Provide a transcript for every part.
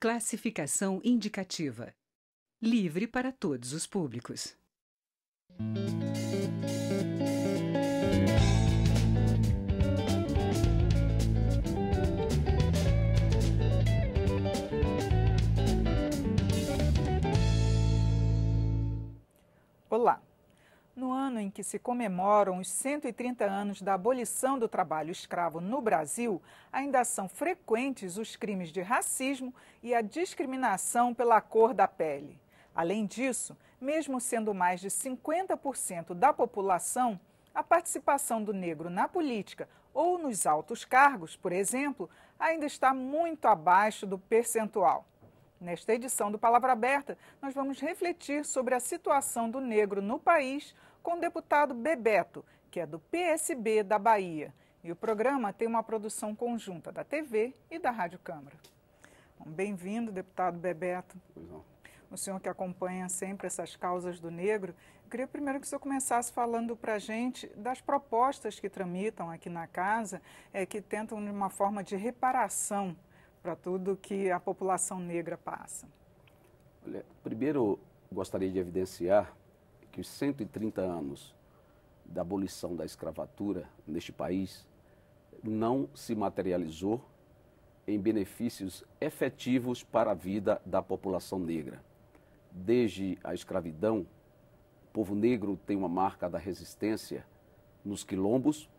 Classificação indicativa. Livre para todos os públicos. Olá! No ano em que se comemoram os 130 anos da abolição do trabalho escravo no Brasil, ainda são frequentes os crimes de racismo e a discriminação pela cor da pele. Além disso, mesmo sendo mais de 50% da população, a participação do negro na política ou nos altos cargos, por exemplo, ainda está muito abaixo do percentual. Nesta edição do Palavra Aberta, nós vamos refletir sobre a situação do negro no país com o deputado Bebeto, que é do PSB da Bahia. E o programa tem uma produção conjunta da TV e da Rádio Câmara. Bem-vindo, deputado Bebeto. Pois não. O senhor que acompanha sempre essas causas do negro, eu queria primeiro que o senhor começasse falando para a gente das propostas que tramitam aqui na casa, que tentam de uma forma de reparação para tudo que a população negra passa. Olha, primeiro, gostaria de evidenciar que os 130 anos da abolição da escravatura neste país não se materializou em benefícios efetivos para a vida da população negra. Desde a escravidão, o povo negro tem uma marca da resistência nos quilombos,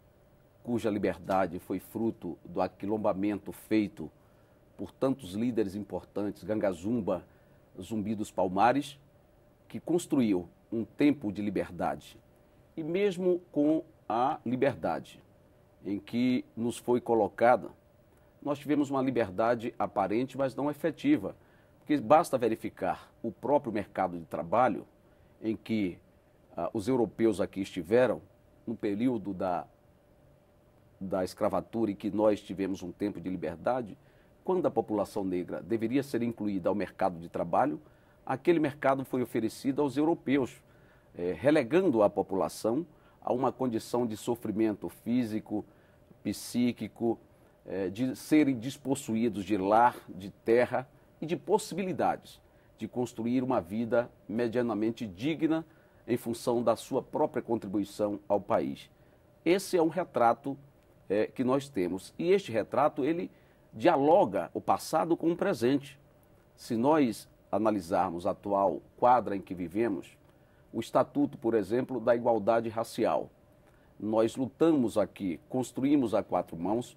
cuja liberdade foi fruto do aquilombamento feito por tantos líderes importantes, Gangazumba, Zumbi dos Palmares, que construiu um tempo de liberdade. E mesmo com a liberdade em que nos foi colocada, nós tivemos uma liberdade aparente, mas não efetiva, porque basta verificar o próprio mercado de trabalho em que os europeus aqui estiveram, no período da escravatura e que nós tivemos um tempo de liberdade. Quando a população negra deveria ser incluída ao mercado de trabalho, aquele mercado foi oferecido aos europeus, relegando a população a uma condição de sofrimento físico, psíquico, de serem despossuídos de lar, de terra e de possibilidades de construir uma vida medianamente digna em função da sua própria contribuição ao país. Esse é um retrato que nós temos. E este retrato, ele dialoga o passado com o presente. Se nós analisarmos a atual quadra em que vivemos, o Estatuto, por exemplo, da igualdade racial, nós lutamos aqui, construímos a quatro mãos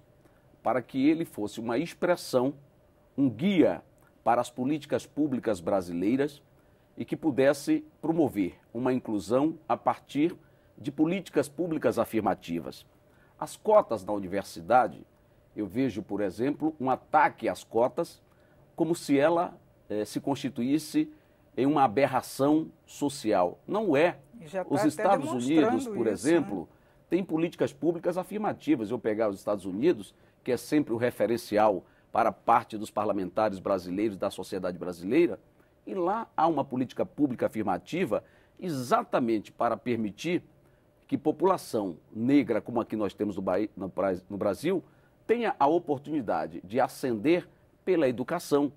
para que ele fosse uma expressão, um guia para as políticas públicas brasileiras e que pudesse promover uma inclusão a partir de políticas públicas afirmativas. As cotas na universidade, eu vejo, por exemplo, um ataque às cotas como se ela se constituísse em uma aberração social. Não é. Os Estados Unidos, por exemplo, têm políticas públicas afirmativas. Eu pegar os Estados Unidos, que é sempre o referencial para parte dos parlamentares brasileiros, da sociedade brasileira, e lá há uma política pública afirmativa exatamente para permitir que população negra, como aqui nós temos no Brasil, tenha a oportunidade de ascender pela educação.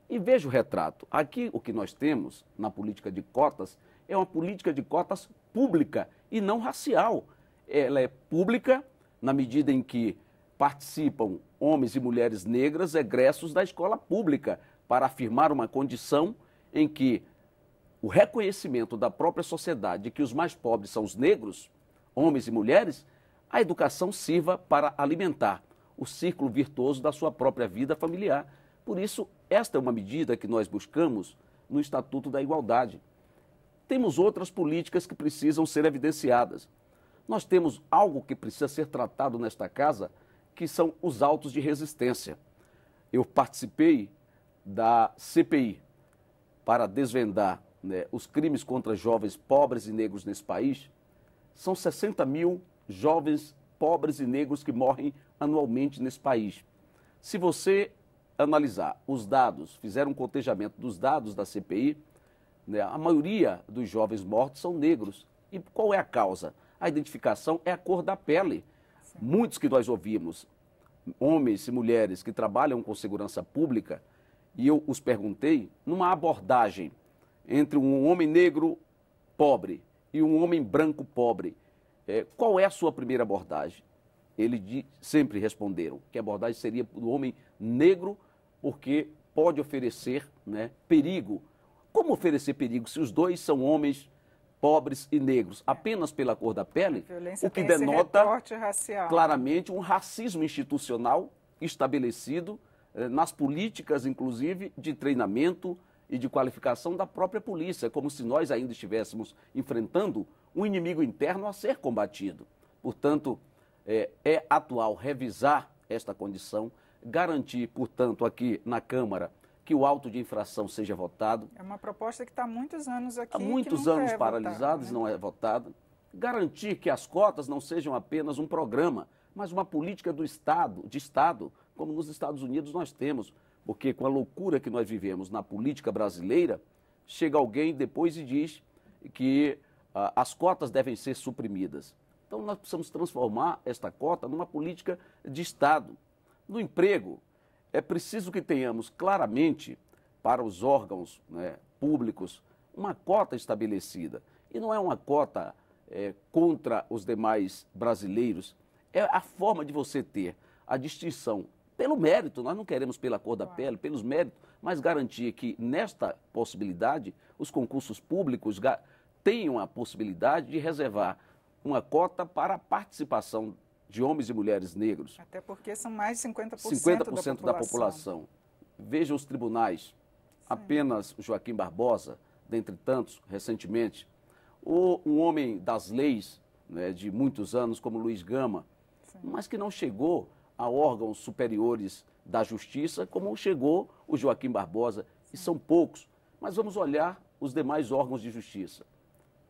E veja o retrato. Aqui o que nós temos na política de cotas é uma política de cotas pública e não racial. Ela é pública na medida em que participam homens e mulheres negras egressos da escola pública para afirmar uma condição em que o reconhecimento da própria sociedade de que os mais pobres são os negros, homens e mulheres, a educação sirva para alimentar o círculo virtuoso da sua própria vida familiar. Por isso, esta é uma medida que nós buscamos no Estatuto da Igualdade. Temos outras políticas que precisam ser evidenciadas. Nós temos algo que precisa ser tratado nesta casa, que são os autos de resistência. Eu participei da CPI para desvendar os crimes contra jovens pobres e negros nesse país. São 60 mil jovens pobres e negros que morrem anualmente nesse país. Se você analisar os dados, fizer um cotejamento dos dados da CPI, a maioria dos jovens mortos são negros. E qual é a causa? A identificação é a cor da pele. Sim. Muitos que nós ouvimos, homens e mulheres que trabalham com segurança pública, e eu os perguntei, numa abordagem entre um homem negro pobre e um homem branco pobre, qual é a sua primeira abordagem? Eles sempre responderam que a abordagem seria do homem negro, porque pode oferecer, né, perigo. Como oferecer perigo se os dois são homens pobres e negros, apenas pela cor da pele? O que denota racial, claramente um racismo institucional estabelecido nas políticas, inclusive, de treinamento e de qualificação da própria polícia, como se nós ainda estivéssemos enfrentando um inimigo interno a ser combatido. Portanto, é atual revisar esta condição, garantir, portanto, aqui na Câmara, que o auto de infração seja votado. É uma proposta que está há muitos anos aqui. Há muitos anos paralisados, não é votada. Garantir que as cotas não sejam apenas um programa, mas uma política do Estado, como nos Estados Unidos nós temos. Porque com a loucura que nós vivemos na política brasileira, chega alguém depois e diz que as cotas devem ser suprimidas. Então nós precisamos transformar esta cota numa política de Estado. No emprego, é preciso que tenhamos claramente para os órgãos, né, públicos uma cota estabelecida. E não é uma cota contra os demais brasileiros, é a forma de você ter a distinção pelo mérito. Nós não queremos pela cor da pele, pelos méritos, mas garantir que nesta possibilidade os concursos públicos tenham a possibilidade de reservar uma cota para a participação de homens e mulheres negros. Até porque são mais de 50% da população. Veja os tribunais. Sim. Apenas Joaquim Barbosa, dentre tantos, recentemente. Ou um homem das leis, né, de muitos anos, como Luiz Gama, sim, mas que não chegou a órgãos superiores da justiça, como chegou o Joaquim Barbosa, sim, e são poucos. Mas vamos olhar os demais órgãos de justiça.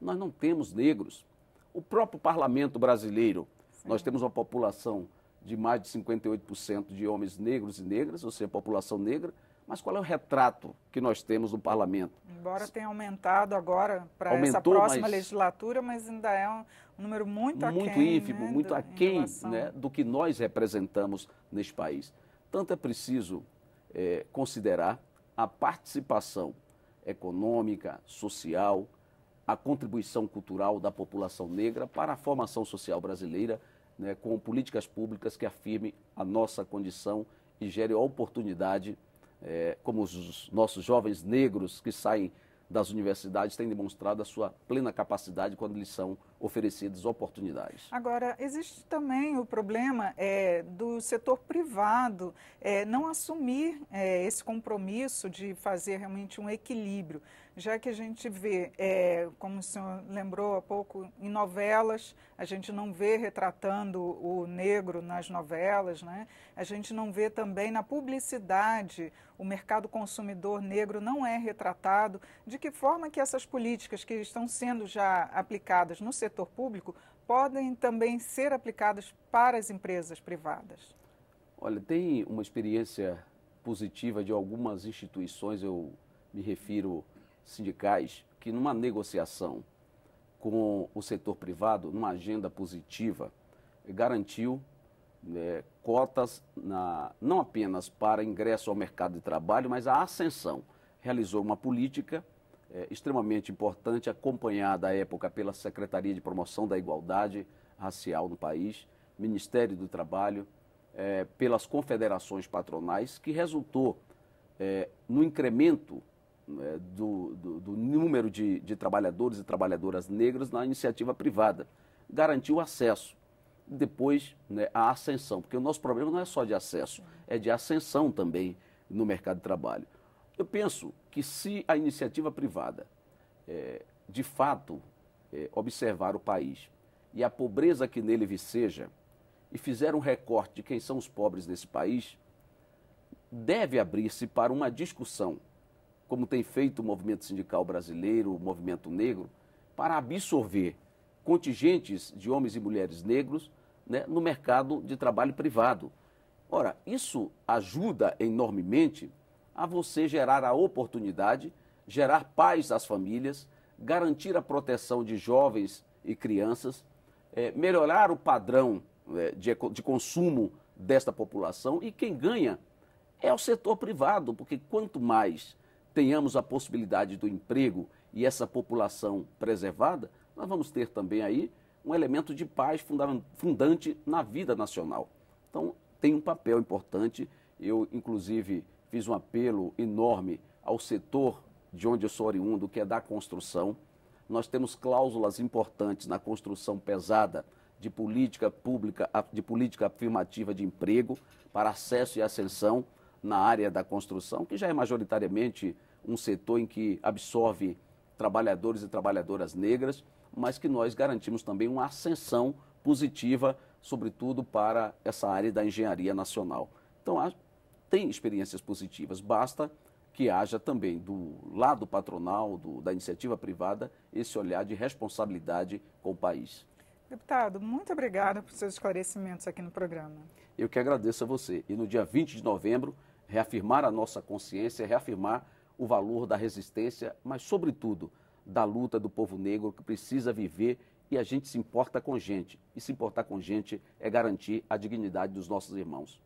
Nós não temos negros. O próprio parlamento brasileiro, sim, nós temos uma população de mais de 58% de homens negros e negras, ou seja, população negra, mas qual é o retrato que nós temos no parlamento? Embora tenha aumentado agora para essa próxima legislatura, mas ainda é um número muito aquém. Muito ínfimo, né, muito aquém, né, do que nós representamos neste país. Tanto é preciso considerar a participação econômica, social, a contribuição cultural da população negra para a formação social brasileira, né, com políticas públicas que afirmem a nossa condição e gerem a oportunidade, como os nossos jovens negros que saem das universidades têm demonstrado a sua plena capacidade quando lhes são oferecidas oportunidades. Agora, existe também o problema do setor privado não assumir esse compromisso de fazer realmente um equilíbrio, já que a gente vê, como o senhor lembrou há pouco, em novelas, a gente não vê retratando o negro nas novelas, né? A gente não vê também na publicidade, o mercado consumidor negro não é retratado. De que forma que essas políticas que estão sendo já aplicadas no setor público podem também ser aplicadas para as empresas privadas? Olha, tem uma experiência positiva de algumas instituições, eu me refiro sindicais, que numa negociação com o setor privado, numa agenda positiva, garantiu cotas não apenas para ingresso ao mercado de trabalho, mas a ascensão. Realizou uma política extremamente importante, acompanhada à época pela Secretaria de Promoção da Igualdade Racial no país, Ministério do Trabalho, pelas confederações patronais, que resultou no incremento do número de trabalhadores e trabalhadoras negras na iniciativa privada. Garantiu acesso. Depois, a ascensão, porque o nosso problema não é só de acesso, é de ascensão também no mercado de trabalho. Eu penso que se a iniciativa privada, de fato, observar o país e a pobreza que nele viceja e fizer um recorte de quem são os pobres nesse país, deve abrir-se para uma discussão, como tem feito o movimento sindical brasileiro, o movimento negro, para absorver contingentes de homens e mulheres negros, né, no mercado de trabalho privado. Ora, isso ajuda enormemente a você gerar a oportunidade, gerar paz às famílias, garantir a proteção de jovens e crianças, melhorar o padrão de consumo desta população, e quem ganha é o setor privado, porque quanto mais tenhamos a possibilidade do emprego e essa população preservada, nós vamos ter também aí um elemento de paz fundante na vida nacional. Então, tem um papel importante. Eu, inclusive, fiz um apelo enorme ao setor de onde eu sou oriundo, que é da construção. Nós temos cláusulas importantes na construção pesada de política pública, de política afirmativa de emprego para acesso e ascensão na área da construção, que já é majoritariamente um setor em que absorve trabalhadores e trabalhadoras negras, mas que nós garantimos também uma ascensão positiva, sobretudo para essa área da engenharia nacional. Então, tem experiências positivas, basta que haja também do lado patronal, da iniciativa privada, esse olhar de responsabilidade com o país. Deputado, muito obrigada por seus esclarecimentos aqui no programa. Eu que agradeço a você. E no dia 20 de novembro, reafirmar a nossa consciência, reafirmar o valor da resistência, mas, sobretudo, da luta do povo negro que precisa viver e a gente se importa com gente. E se importar com gente é garantir a dignidade dos nossos irmãos.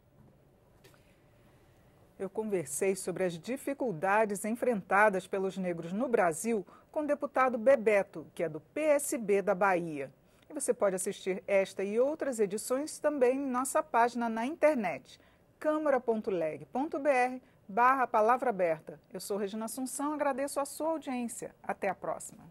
Eu conversei sobre as dificuldades enfrentadas pelos negros no Brasil com o deputado Bebeto, que é do PSB da Bahia. E você pode assistir esta e outras edições também em nossa página na internet, câmara.leg.br/palavra aberta. Eu sou Regina Assunção, agradeço a sua audiência. Até a próxima.